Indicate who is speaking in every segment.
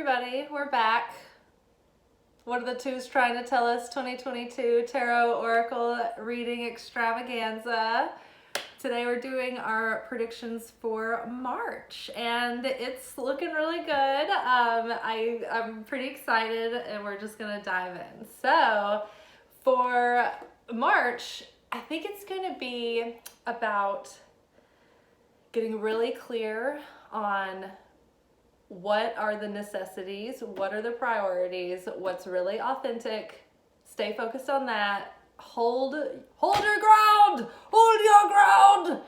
Speaker 1: everybody, we're back. What are the twos trying to tell us? 2022 Tarot Oracle Reading Extravaganza. Today we're doing our predictions for March, and it's looking really good. I'm pretty excited, and we're just gonna dive in. So for March, I think it's gonna be about getting really clear on what are the necessities, what are the priorities, what's really authentic. Stay focused on that. Hold your ground. Hold your ground.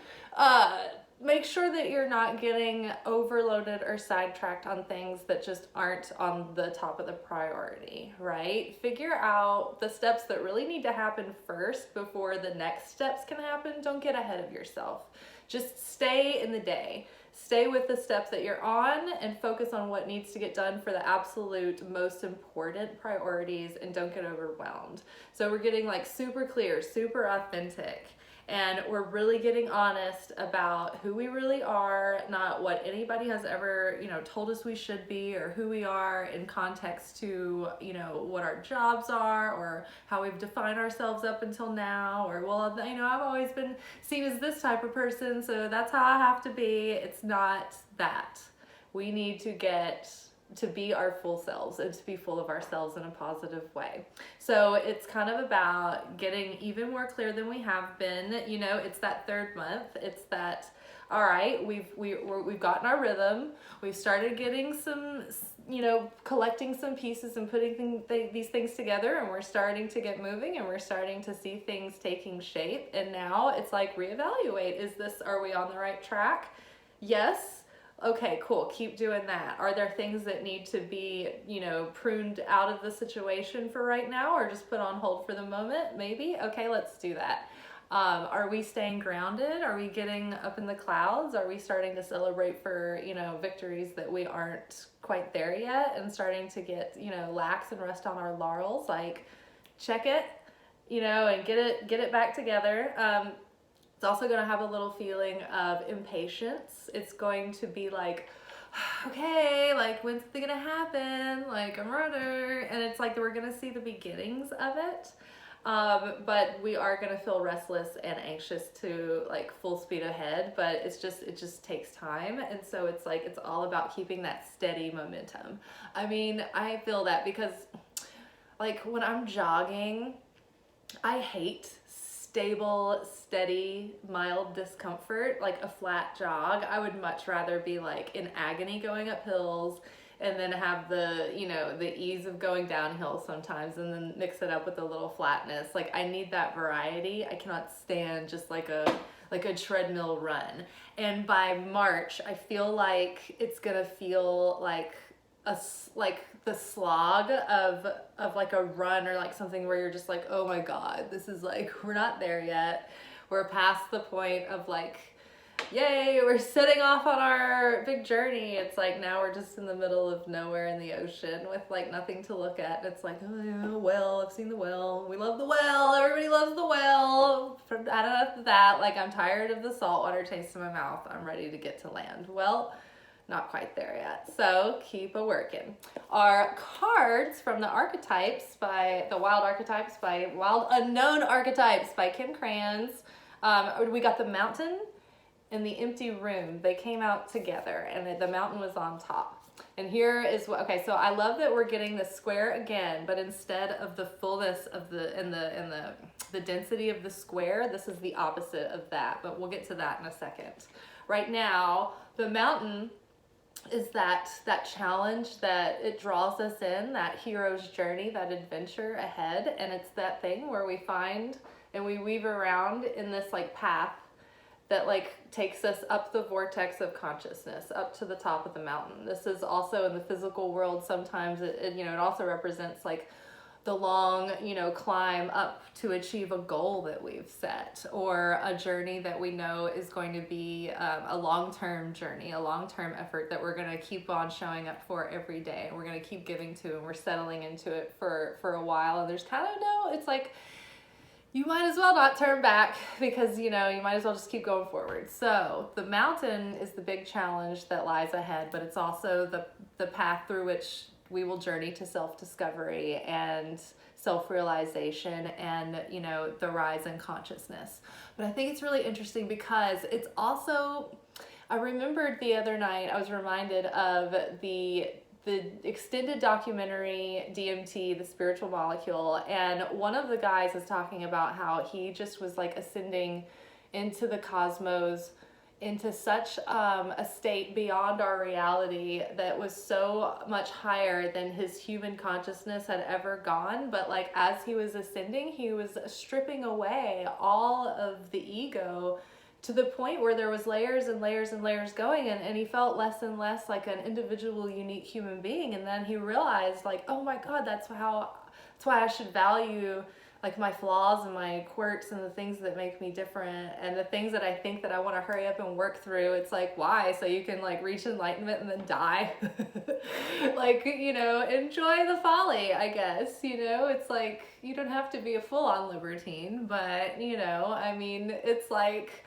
Speaker 1: Make sure that you're not getting overloaded or sidetracked on things that just aren't on the top of the priority, right? Figure out the steps that really need to happen first before the next steps can happen. Don't get ahead of yourself. Just stay in the day. Stay with the steps that you're on and focus on what needs to get done for the absolute most important priorities, and don't get overwhelmed. So we're getting like super clear, super authentic, and we're really getting honest about who we really are, not what anybody has ever, told us we should be, or who we are in context to, what our jobs are, or how we've defined ourselves up until now, or, well, I've always been seen as this type of person, so that's how I have to be. It's not that. We need to get to be our full selves and to be full of ourselves in a positive way. So it's kind of about getting even more clear than we have been. It's that third month. It's that, all right, we've gotten our rhythm. We've started getting some, collecting some pieces and putting these things together, and we're starting to get moving, and we're starting to see things taking shape. And now it's like, reevaluate. Are we on the right track? Yes. Okay, cool. Keep doing that. Are there things that need to be, pruned out of the situation for right now, or just put on hold for the moment? Maybe. Okay, let's do that. Are we staying grounded? Are we getting up in the clouds? Are we starting to celebrate for, victories that we aren't quite there yet, and starting to get, lax and rest on our laurels? Like, check it, and get it back together. It's also going to have a little feeling of impatience. It's going to be like, okay, like, when's it going to happen? Like, I'm ready. And it's like we're going to see the beginnings of it. But we are going to feel restless and anxious to like full speed ahead, but it just takes time. And so it's like, it's all about keeping that steady momentum. I mean, I feel that because like when I'm jogging, I hate stable, steady, mild discomfort, like a flat jog. I would much rather be like in agony going up hills, and then have the, the ease of going downhill sometimes, and then mix it up with a little flatness. Like, I need that variety. I cannot stand just like a treadmill run. And by March, I feel like it's gonna feel like the slog of like a run, or like something where you're just like, oh my God, this is like, we're not there yet. We're past the point of like, yay, we're setting off on our big journey. It's like, now we're just in the middle of nowhere in the ocean with like nothing to look at. It's like, oh yeah, well, I've seen the whale. We love the whale. Everybody loves the whale. After that, like, I'm tired of the saltwater taste in my mouth. I'm ready to get to land. Well, not quite there yet. So keep a working. Our cards from the archetypes by the Wild Unknown Archetypes by Kim Kranz. We got the mountain and the empty room. They came out together, and the mountain was on top. And here is what, okay, so I love that we're getting the square again, but instead of the fullness of the density of the square, this is the opposite of that, but we'll get to that in a second. Right now, the mountain is that challenge that it draws us in, that hero's journey, that adventure ahead. And it's that thing where we find and we weave around in this like path that like takes us up the vortex of consciousness, up to the top of the mountain. This is also in the physical world. Sometimes it also represents like the long, climb up to achieve a goal that we've set, or a journey that we know is going to be a long-term journey, a long-term effort that we're going to keep on showing up for every day, and we're going to keep giving to, and we're settling into it for a while. And there's kind of it's like, you might as well not turn back because, you know, you might as well just keep going forward. So the mountain is the big challenge that lies ahead, but it's also the path through which we will journey to self-discovery and self-realization and, you know, the rise in consciousness. But I think it's really interesting because it's also, I remembered the other night, I was reminded of the extended documentary DMT, The Spiritual Molecule, and one of the guys is talking about how he just was like ascending into the cosmos, into such a state beyond our reality that was so much higher than his human consciousness had ever gone. But like as he was ascending, he was stripping away all of the ego to the point where there was layers and layers and layers going, and he felt less and less like an individual, unique human being. And then he realized, like, oh my God, that's why I should value like my flaws and my quirks and the things that make me different and the things that I think that I want to hurry up and work through. It's like, why? So you can like reach enlightenment and then die. Like, you know, enjoy the folly, I guess. You know, it's like you don't have to be a full-on libertine, but you know, I mean, it's like,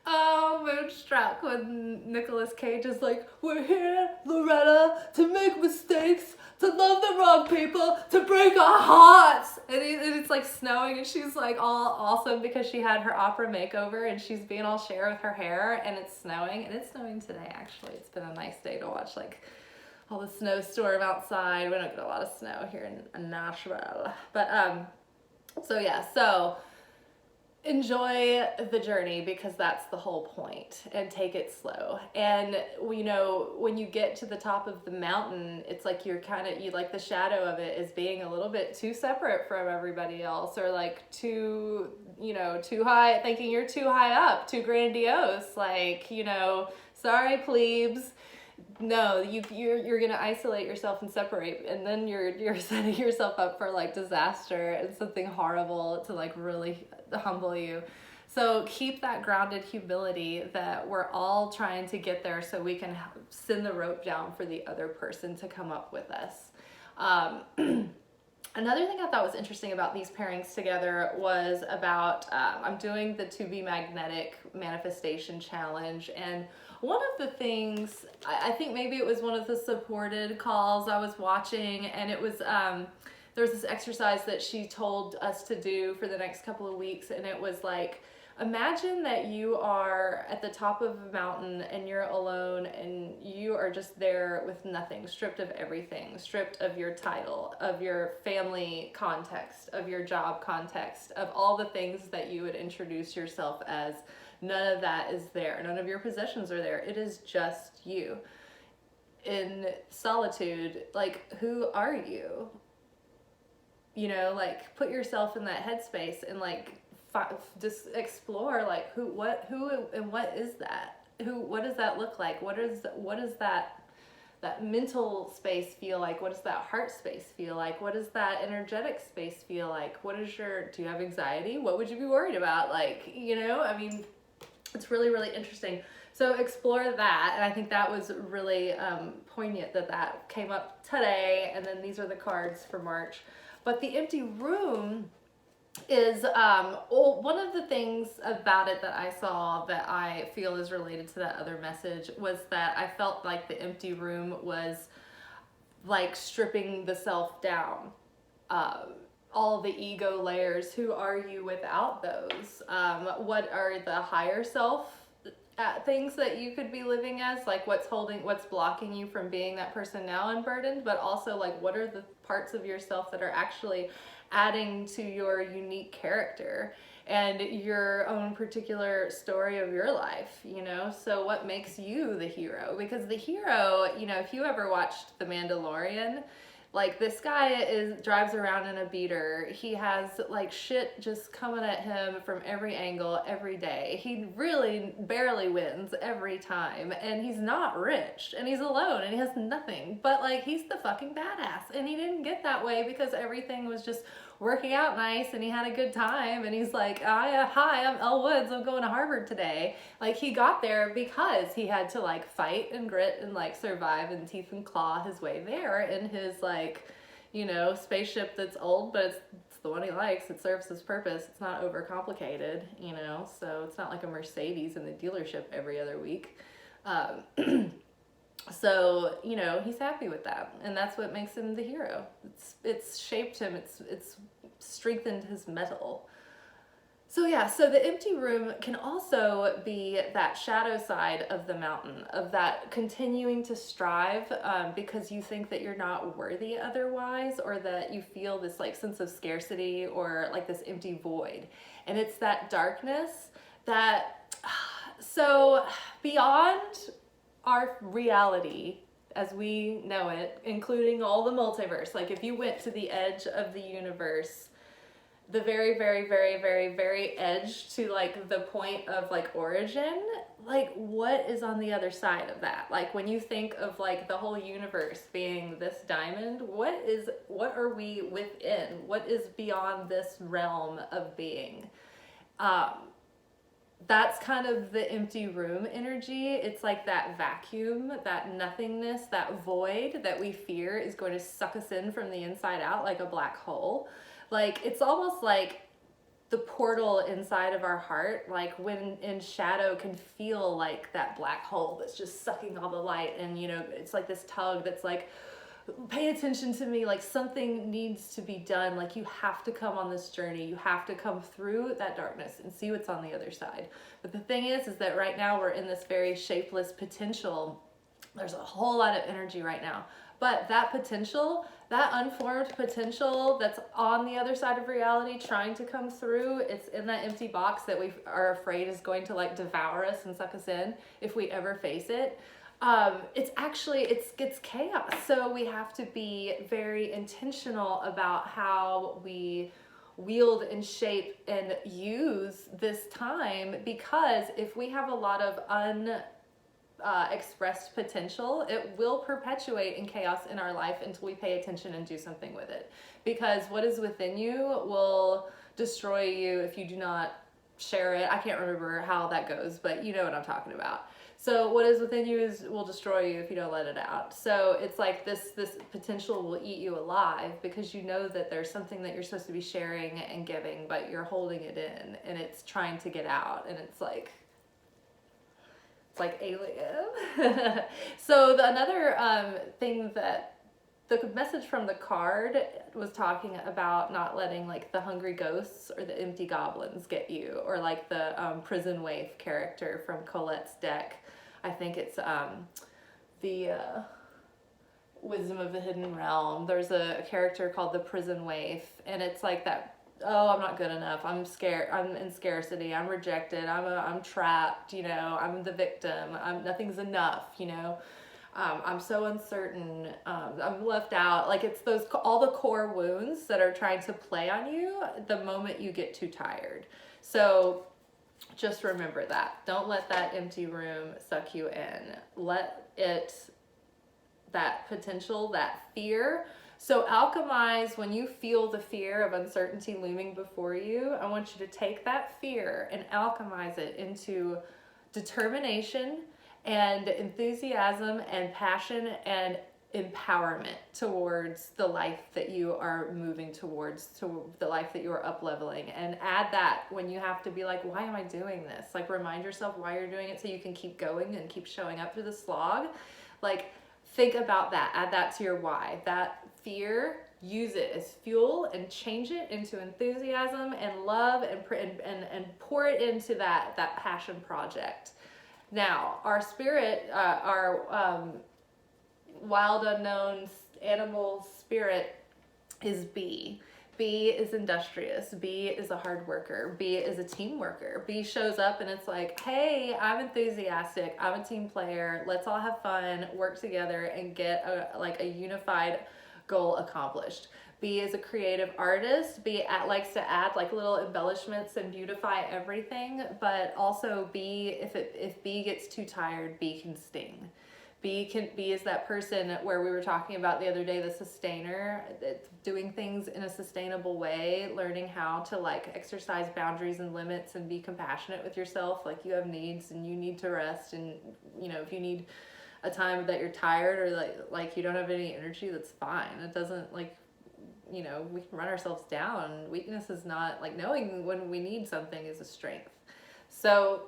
Speaker 1: oh, Moonstruck, when Nicolas Cage is like, we're here, Loretta, to make mistakes, to love the wrong people, to break our hearts. And it's like snowing, and she's like all awesome because she had her opera makeover, and she's being all Cher with her hair, and it's snowing today, actually. It's been a nice day to watch like all the snowstorm outside. We don't get a lot of snow here in Nashville. But, so enjoy the journey because that's the whole point, and take it slow. And you know, when you get to the top of the mountain, it's like you like the shadow of it is being a little bit too separate from everybody else, or like too high, thinking you're too high up, too grandiose, like, you know, sorry plebes. No, you're gonna isolate yourself and separate, and then you're setting yourself up for like disaster and something horrible to like really humble you. So keep that grounded humility that we're all trying to get there, so we can send the rope down for the other person to come up with us. Another thing I thought was interesting about these pairings together was about, I'm doing the To Be Magnetic Manifestation Challenge, and one of the things, I think maybe it was one of the supported calls I was watching, and it was, there was this exercise that she told us to do for the next couple of weeks, and it was like, imagine that you are at the top of a mountain and you're alone and you are just there with nothing, stripped of everything, stripped of your title, of your family context, of your job context, of all the things that you would introduce yourself as. None of that is there. None of your possessions are there. It is just you. In solitude, like, who are you? You know, like, put yourself in that headspace and like just explore, like, who and what is that? What does that look like? What is that mental space feel like? What does that heart space feel like? What does that energetic space feel like? do you have anxiety? What would you be worried about? Like, you know, I mean, it's really, really interesting. So explore that, and I think that was really poignant that came up today, and then these are the cards for March. But the empty room is one of the things about it that I saw that I feel is related to that other message was that I felt like the empty room was like stripping the self down. All the ego layers. Who are you without those? What are the higher self things that you could be living as? Like what's blocking you from being that person now unburdened? But also like what are the parts of yourself that are actually adding to your unique character and your own particular story of your life, you know? So what makes you the hero? Because the hero, you know, if you ever watched The Mandalorian, like this guy drives around in a beater. He has like shit just coming at him from every angle every day. He really barely wins every time, and he's not rich, and he's alone, and he has nothing. But like he's the fucking badass, and he didn't get that way because everything was just working out nice and he had a good time, and he's like, hi, I'm Elle Woods, I'm going to Harvard today. Like he got there because he had to like fight and grit and like survive and teeth and claw his way there in his like, you know, spaceship that's old, but it's the one he likes. It serves his purpose. It's not overcomplicated, you know, so it's not like a Mercedes in the dealership every other week. So, you know, he's happy with that, and that's what makes him the hero. It's shaped him, it's strengthened his metal. So yeah, so the empty room can also be that shadow side of the mountain, of that continuing to strive because you think that you're not worthy otherwise, or that you feel this like sense of scarcity or like this empty void. And it's that darkness that, so beyond our reality as we know it, including all the multiverse, like if you went to the edge of the universe, the very, very, very, very, very edge to like the point of like origin, like what is on the other side of that? Like when you think of like the whole universe being this diamond, what are we within? What is beyond this realm of being? That's kind of the empty room energy. It's like that vacuum, that nothingness, that void that we fear is going to suck us in from the inside out like a black hole. Like it's almost like the portal inside of our heart, like when in shadow, can feel like that black hole that's just sucking all the light, and you know, it's like this tug that's like, pay attention to me, like something needs to be done, like you have to come on this journey, you have to come through that darkness and see what's on the other side. But the thing is that right now we're in this very shapeless potential. There's a whole lot of energy right now, but that potential, that unformed potential that's on the other side of reality trying to come through, it's in that empty box that we are afraid is going to like devour us and suck us in if we ever face it. It's chaos. So we have to be very intentional about how we wield and shape and use this time, because if we have a lot of expressed potential, it will perpetuate in chaos in our life until we pay attention and do something with it. Because what is within you will destroy you if you do not share it. I can't remember how that goes, but you know what I'm talking about. So what is within you will destroy you if you don't let it out. So it's like this potential will eat you alive, because you know that there's something that you're supposed to be sharing and giving, but you're holding it in and it's trying to get out, and it's like alien. So another thing that the message from the card was talking about not letting like the hungry ghosts or the empty goblins get you, or like the prison waif character from Colette's deck. I think it's the Wisdom of the Hidden Realm. There's a character called the prison waif, and it's like that, oh, I'm not good enough, I'm scared, I'm in scarcity, I'm rejected, I'm trapped, you know, I'm the victim, nothing's enough, you know. I'm so uncertain, I'm left out. Like it's those, all the core wounds that are trying to play on you the moment you get too tired. So just remember that. Don't let that empty room suck you in. Let it, that potential, that fear. So alchemize, when you feel the fear of uncertainty looming before you, I want you to take that fear and alchemize it into determination and enthusiasm and passion and empowerment towards the life that you are moving towards, to the life that you are up leveling. And add that when you have to be like, why am I doing this? Like remind yourself why you're doing it so you can keep going and keep showing up through the slog. Like think about that, add that to your why. That fear, use it as fuel and change it into enthusiasm and love, and pour it into that passion project. Now, our spirit, our wild unknown animal spirit is B. B is industrious. B is a hard worker. B is a team worker. B shows up and it's like, hey, I'm enthusiastic. I'm a team player. Let's all have fun, work together, and get a unified goal accomplished. B is a creative artist. B likes to add like little embellishments and beautify everything, but also B, if B gets too tired, B can sting. B is that person where we were talking about the other day, the sustainer, doing things in a sustainable way, learning how to like exercise boundaries and limits and be compassionate with yourself. Like you have needs and you need to rest, and you know, if you need a time that you're tired or like you don't have any energy, that's fine. It doesn't, like, you know, we can run ourselves down. Weakness is not, like, knowing when we need something is a strength. So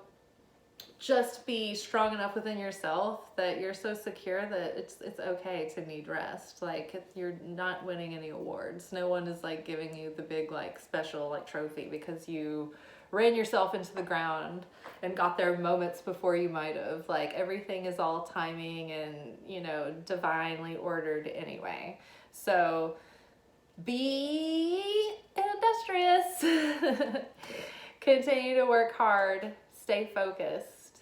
Speaker 1: just be strong enough within yourself that you're so secure that it's okay to need rest. Like, you're not winning any awards. No one is like giving you the big like special like trophy because you ran yourself into the ground and got there moments before you might have. Like, everything is all timing and, you know, divinely ordered anyway. So be industrious. Continue to work hard, stay focused,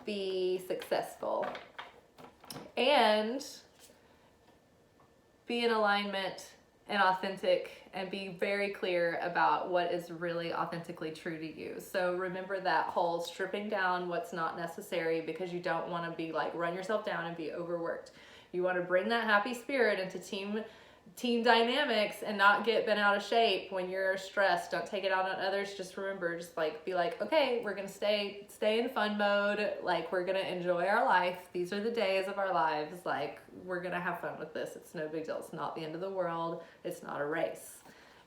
Speaker 1: be successful, and be in alignment and authentic, and be very clear about what is really authentically true to you. So remember that whole stripping down what's not necessary, because you don't want to be like run yourself down and be overworked. You want to bring that happy spirit into team dynamics and not get bent out of shape when you're stressed. Don't take it out on others. Just remember, just like be like, okay, we're gonna stay in fun mode. Like, we're gonna enjoy our life. These are the days of our lives. Like, we're gonna have fun with this. It's no big deal. It's not the end of the world. It's not a race.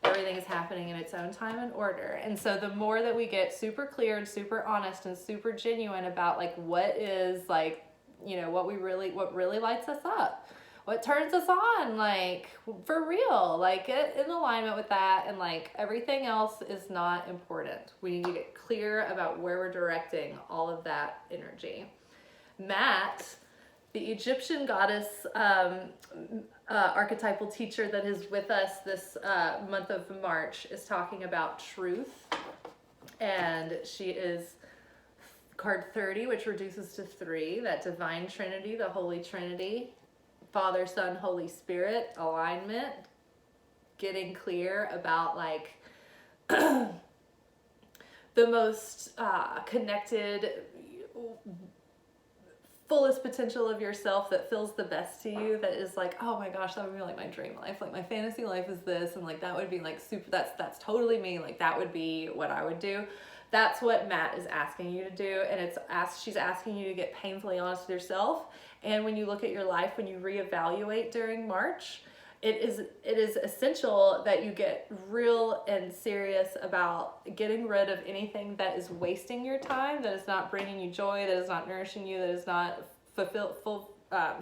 Speaker 1: Everything is happening in its own time and order. And so the more that we get super clear and super honest and super genuine about like what is like, you know, what really lights us up, what turns us on, like, for real, like, get in alignment with that, and like everything else is not important. We need to get clear about where we're directing all of that energy. Matt, the Egyptian goddess archetypal teacher that is with us this month of March, is talking about truth, and she is card 30, which reduces to 3, that divine trinity, the Holy Trinity. Father, Son, Holy Spirit, alignment, getting clear about like the most connected, fullest potential of yourself that feels the best to you, that is like, oh my gosh, that would be like my dream life, like my fantasy life is this, and like that would be like super, that's totally me, like that would be what I would do. That's what Matt is asking you to do, and she's asking you to get painfully honest with yourself. And when you look at your life, when you reevaluate during March, it is essential that you get real and serious about getting rid of anything that is wasting your time, that is not bringing you joy, that is not nourishing you, that is not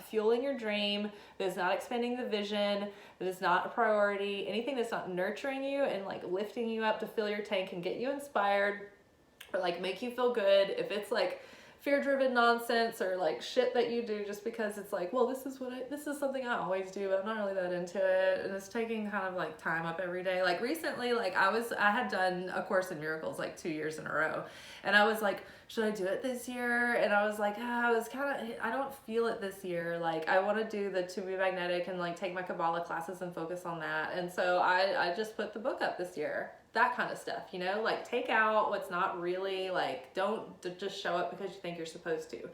Speaker 1: fueling your dream, that is not expanding the vision, that is not a priority, anything that's not nurturing you and like lifting you up to fill your tank and get you inspired, or like make you feel good. If it's like fear-driven nonsense or like shit that you do just because it's like, well, this is something I always do, but I'm not really that into it, and it's taking kind of like time up every day. Like recently, like I had done A Course in Miracles like 2 years in a row, and I was like, should I do it this year? And I was like, I don't feel it this year. Like, I want to do the To Be Magnetic and like take my Kabbalah classes and focus on that. And so I just put the book up this year. That kind of stuff, you know, like take out what's not really, like, don't just show up because you think you're supposed to.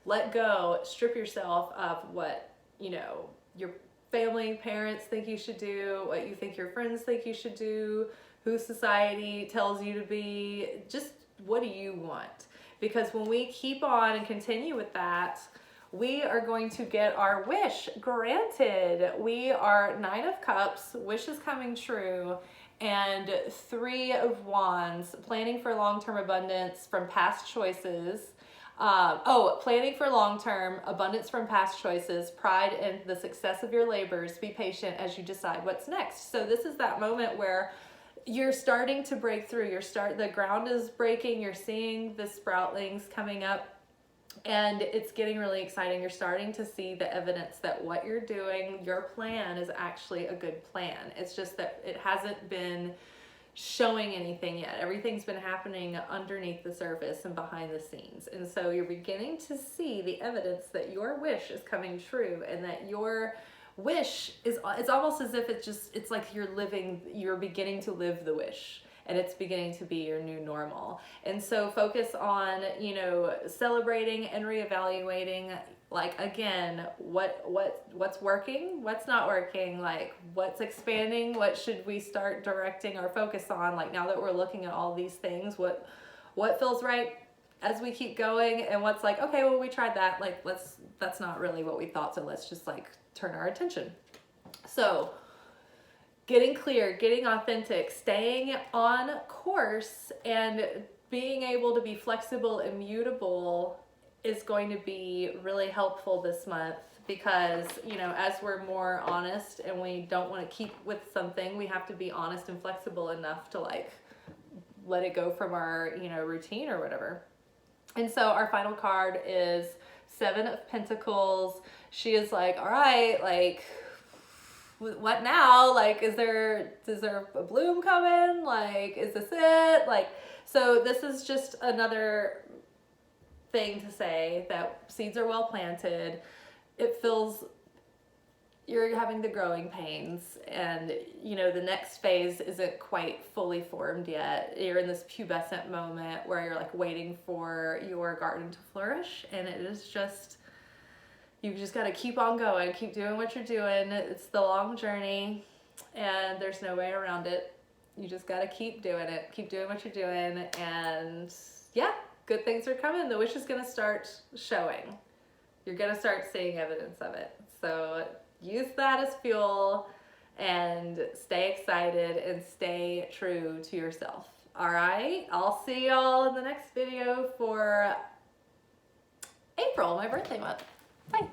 Speaker 1: Let go, strip yourself of what, you know, your family, parents think you should do, what you think your friends think you should do, who society tells you to be. Just what do you want? Because when we keep on and continue with that, we are going to get our wish granted. We are 9 of Cups, wish is coming true, and 3 of Wands, planning for long-term abundance from past choices. Planning for long-term abundance from past choices, pride in the success of your labors, be patient as you decide what's next. So this is that moment where you're starting to break through. The ground is breaking, you're seeing the sproutlings coming up, and it's getting really exciting. You're starting to see the evidence that what you're doing, your plan, is actually a good plan. It's just that it hasn't been showing anything yet. Everything's been happening underneath the surface and behind the scenes. And so you're beginning to see the evidence that your wish is coming true, and that your wish is, it's almost as if it's like you're beginning to live the wish, and it's beginning to be your new normal. And so focus on, you know, celebrating and reevaluating, like, again, what's working, what's not working, like what's expanding, what should we start directing our focus on, like now that we're looking at all these things, what feels right as we keep going, and what's like, okay, well, we tried that, like that's not really what we thought, so let's just like turn our attention. So getting clear, getting authentic, staying on course, and being able to be flexible and mutable is going to be really helpful this month, because, you know, as we're more honest and we don't want to keep with something, we have to be honest and flexible enough to like let it go from our, you know, routine or whatever. And so our final card is Seven of Pentacles. She is like, all right, like, what now? Like, is there a bloom coming? Like, is this it? Like, so this is just another thing to say that seeds are well planted. It feels you're having the growing pains, and you know the next phase isn't quite fully formed yet. You're in this pubescent moment where you're like waiting for your garden to flourish, and it is just, you just got to keep on going, keep doing what you're doing. It's the long journey and there's no way around it. You just got to keep doing it, keep doing what you're doing, and yeah, good things are coming. The wish is going to start showing. You're going to start seeing evidence of it. So use that as fuel and stay excited and stay true to yourself. All right, I'll see y'all in the next video for April, my birthday month. Bye.